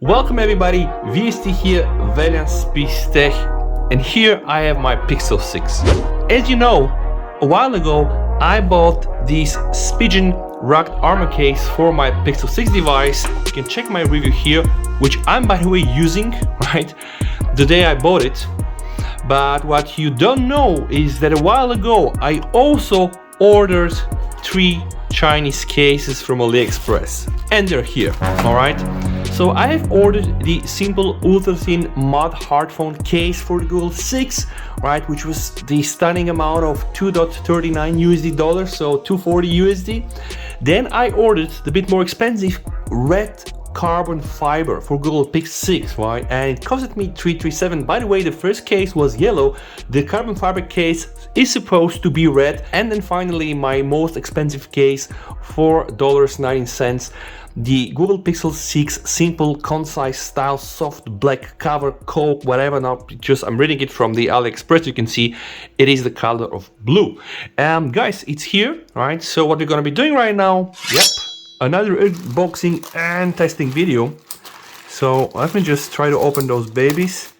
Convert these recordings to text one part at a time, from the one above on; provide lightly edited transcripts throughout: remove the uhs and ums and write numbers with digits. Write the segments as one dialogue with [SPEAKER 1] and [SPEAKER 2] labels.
[SPEAKER 1] Welcome everybody, VST here, Valiant Space Tech, and here I have my Pixel 6. As you know, a while ago I bought this Spigen rugged armor case for my Pixel 6 device. You can check my review here, which I'm by the way using, right, the day I bought it. But what you don't know is that a while ago I also ordered 3 Chinese cases from AliExpress, and they're here, alright? So I have ordered the simple ultra thin mud hard phone case for the Google 6, right, which was the stunning amount of $2.39 USD dollars, so 240 USD. Then I ordered the bit more expensive red carbon fiber for Google Pixel 6, right, and it costed me $337. By the way, the first case was yellow, the carbon fiber case is supposed to be red, and then finally my most expensive case, $4.19, the Google Pixel 6 simple concise style soft black cover coat, whatever. Now just I'm reading it from the AliExpress, you can see it is the color of blue. Guys, it's here, right? So what we're gonna be doing right now, another unboxing and testing video. So let me just try to open those babies,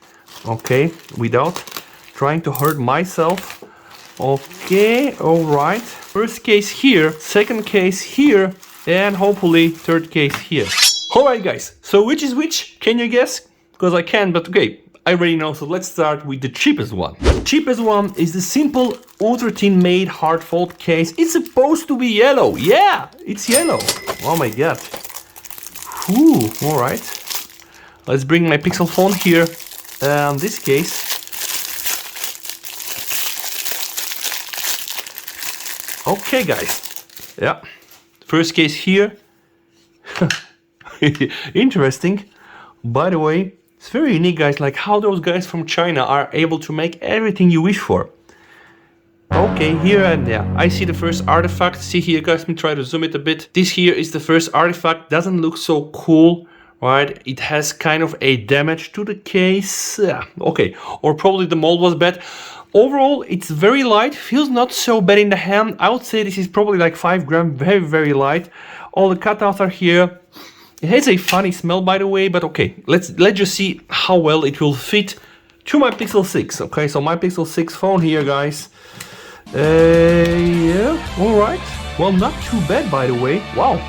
[SPEAKER 1] okay, without trying to hurt myself. Okay, all right. First case here, second case here, and hopefully third case here. All right, guys. So which is which? Can you guess? Because I can, but okay, I already know. So let's start with the cheapest one. The cheapest one is the simple ultra thin made hard fold case. It's supposed to be yellow. Yeah, it's yellow. Oh my god. Whew. All right. Let's bring my Pixel phone here. This case. Okay, guys. Yeah. First case here. Interesting. By the way, it's very unique, guys, like how those guys from China are able to make everything you wish for. Okay, here and there. I see the first artifact. See here, guys, let me try to zoom it a bit. This here is the first artifact. Doesn't look so cool, right? It has kind of a damage to the case. Yeah, okay. Or probably the mold was bad. Overall, it's very light. Feels not so bad in the hand. I would say this is probably like 5 grams. Very, very light. All the cutouts are here. It has a funny smell, by the way, but okay, let's just see how well it will fit to my Pixel 6. Okay, so my Pixel 6 phone here, guys. Yeah, all right. Well, not too bad, by the way. Wow,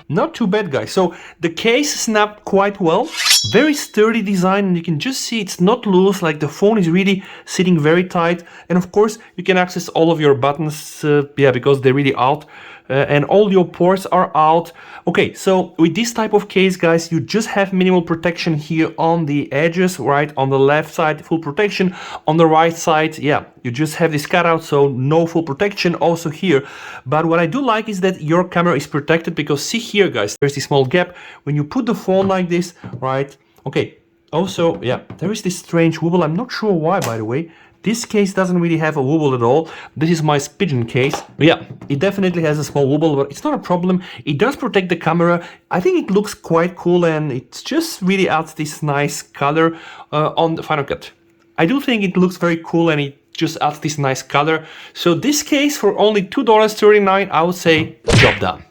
[SPEAKER 1] not too bad, guys. So the case snapped quite well. Very sturdy design, and you can just see it's not loose. Like the phone is really sitting very tight, and of course you can access all of your buttons. Because they're really out. And all your ports are out. Okay, so with this type of case, guys, you just have minimal protection here on the edges, right? On the left side, full protection. On the right side, yeah, you just have this cutout, so no full protection also here. But what I do like is that your camera is protected, because see here, guys, there's this small gap. When you put the phone like this, right? Okay, also, yeah, there is this strange wobble. I'm not sure why, by the way. This case doesn't really have a wobble at all. This is my Spigen case. Yeah, it definitely has a small wobble, but it's not a problem. It does protect the camera. I think it looks quite cool, and it just really adds this nice color on the Final Cut. I do think it looks very cool, and it just adds this nice color. So this case for only $2.39, I would say job done.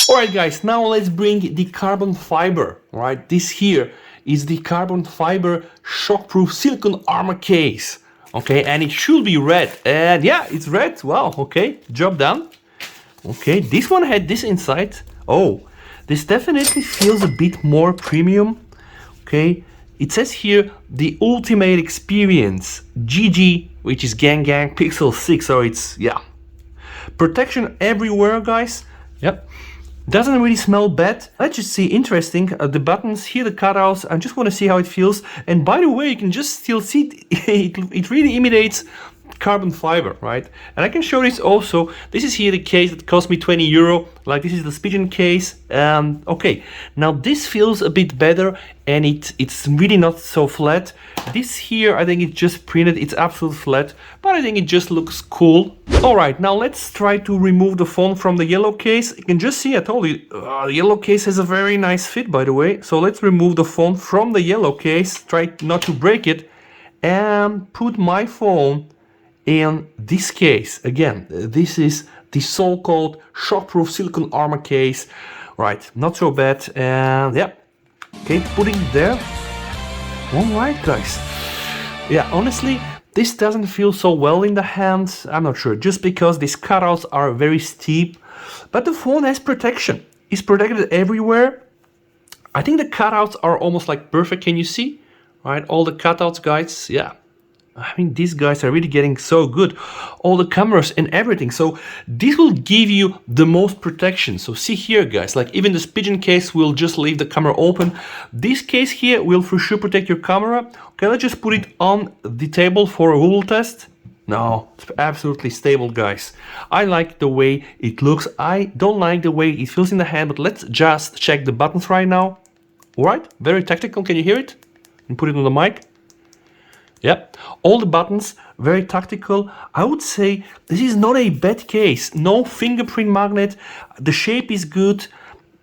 [SPEAKER 1] Alright guys, now let's bring the carbon fiber, right? This here is the carbon fiber shockproof silicone armor case. Okay, and it should be red, and yeah, it's red. Wow, okay, job done. Okay, this one had this inside. Oh, this definitely feels a bit more premium. Okay, it says here the ultimate experience, GG, which is Gang Pixel 6, so it's, yeah, protection everywhere, guys. Yep. Doesn't really smell bad. Let's just see, interesting, the buttons, here the cutouts. I just want to see how it feels. And by the way, you can just still see it really imitates carbon fiber, right? And I can show this also. This is here the case that cost me €20. Like this is the Spigen case. Okay, now this feels a bit better, and it's really not so flat. This here, I think it's just printed. It's absolute flat, but I think it just looks cool. All right, now let's try to remove the phone from the yellow case. You can just see, I told you, the yellow case has a very nice fit, by the way. So let's remove the phone from the yellow case. Try not to break it, and put my phone in this case. Again, this is the so-called shockproof silicone armor case, right? Not so bad. And yeah, Okay, putting it there. Alright guys. Yeah, honestly, this doesn't feel so well in the hands. I'm not sure, just because these cutouts are very steep. But the phone has protection. It's protected everywhere. I think the cutouts are almost like perfect. Can you see? Right, all the cutouts, guys. Yeah. I mean, these guys are really getting so good. All the cameras and everything. So this will give you the most protection. So see here, guys, like even the Spigen case will just leave the camera open. This case here will for sure protect your camera. Okay, let's just put it on the table for a Google test. No, it's absolutely stable, guys. I like the way it looks. I don't like the way it feels in the hand, but let's just check the buttons right now. All right, very tactical. Can you hear it? And put it on the mic. Yep, all the buttons, very tactical. I would say this is not a bad case. No fingerprint magnet, the shape is good.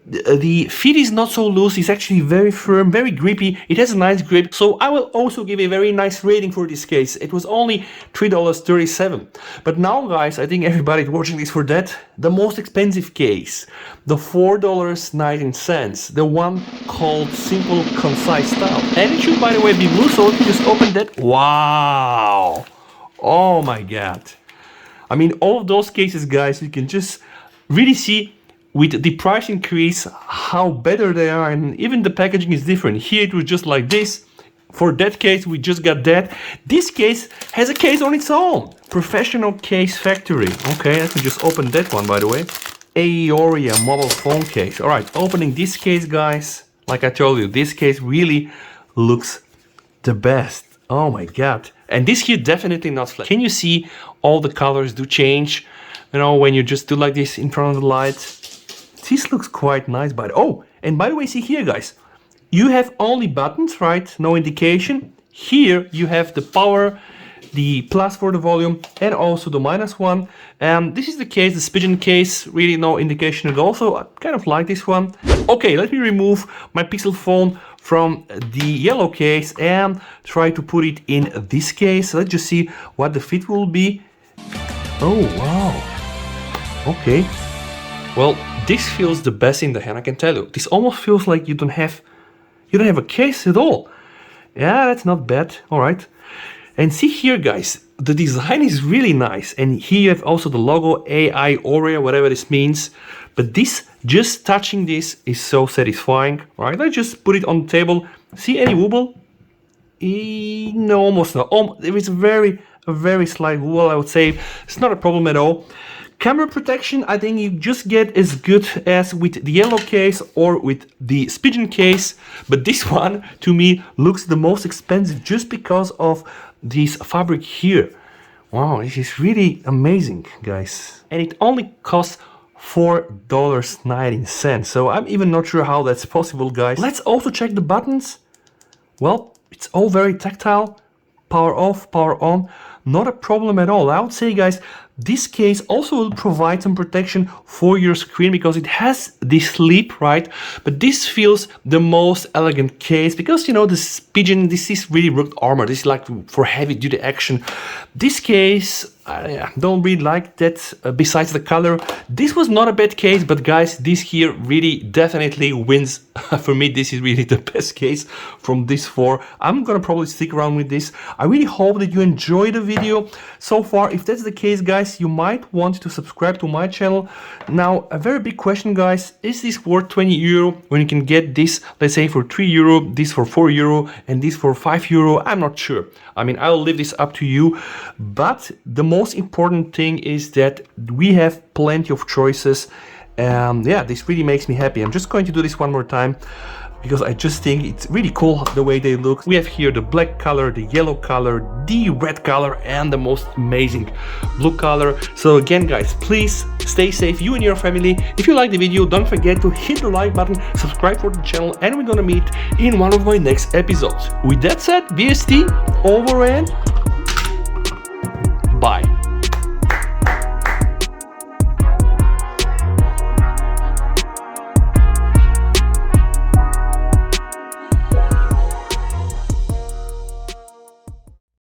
[SPEAKER 1] The feet is not so loose, it's actually very firm, very grippy. It has a nice grip, so I will also give a very nice rating for this case. It was only $3.37. But now, guys, I think everybody's watching this for that. The most expensive case, the $4.19, the one called Simple Concise Style. And it should, by the way, be blue, so let me just open that. Wow! Oh my god. I mean, all of those cases, guys, you can just really see with the price increase how better they are, and even the packaging is different. Here it was just like this. For that case we just got that. This case has a case on its own. Professional Case Factory. Okay, let me just open that one, by the way. Aoria mobile phone case. Alright, opening this case, guys. Like I told you, this case really looks the best. Oh my god. And this here definitely not flat. Can you see all the colors do change? You know, when you just do like this in front of the light. This looks quite nice, but oh, and by the way, see here, guys, you have only buttons, right? No indication. Here you have the power, the plus for the volume, and also the minus one. This is the case, the Spigen case, really no indication at all. So I kind of like this one. Okay, let me remove my Pixel phone from the yellow case and try to put it in this case. Let's just see what the fit will be. Oh wow. Okay. Well, this feels the best in the hand, I can tell you. This almost feels like you don't have a case at all. Yeah, that's not bad. All right. And see here, guys, the design is really nice. And here you have also the logo Aoria, whatever this means. But this, just touching this is so satisfying. All right, I just put it on the table. See any wobble? No, almost not. There is a very slight wobble, I would say. It's not a problem at all. Camera protection, I think you just get as good as with the yellow case or with the Spigen case, but this one to me looks the most expensive just because of this fabric here. Wow, this is really amazing, guys. And it only costs $4.19, so I'm even not sure how that's possible, guys. Let's also check the buttons. Well, it's all very tactile. Power off, power on, not a problem at all. I would say, guys, this case also will provide some protection for your screen because it has this sleep, right? But this feels the most elegant case because, you know, the Spigen, this is really rugged armor. This is like for heavy duty action. This case, I don't really like that besides the color. This was not a bad case, but guys, this here really definitely wins. For me, this is really the best case from this four. I'm gonna probably stick around with this. I really hope that you enjoyed the video so far. If that's the case, guys, you might want to subscribe to my channel. Now, a very big question, guys, is this worth €20 when you can get this, let's say, for €3, this for €4, and this for €5? I'm not sure. I mean, I'll leave this up to you, but the most important thing is that we have plenty of choices. Yeah, this really makes me happy. I'm just going to do this one more time because I just think it's really cool the way they look. We have here the black color, the yellow color, the red color, and the most amazing blue color. So again, guys, please stay safe, you and your family. If you like the video, don't forget to hit the like button, subscribe for the channel, and we're gonna meet in one of my next episodes. With that said, VST over and bye.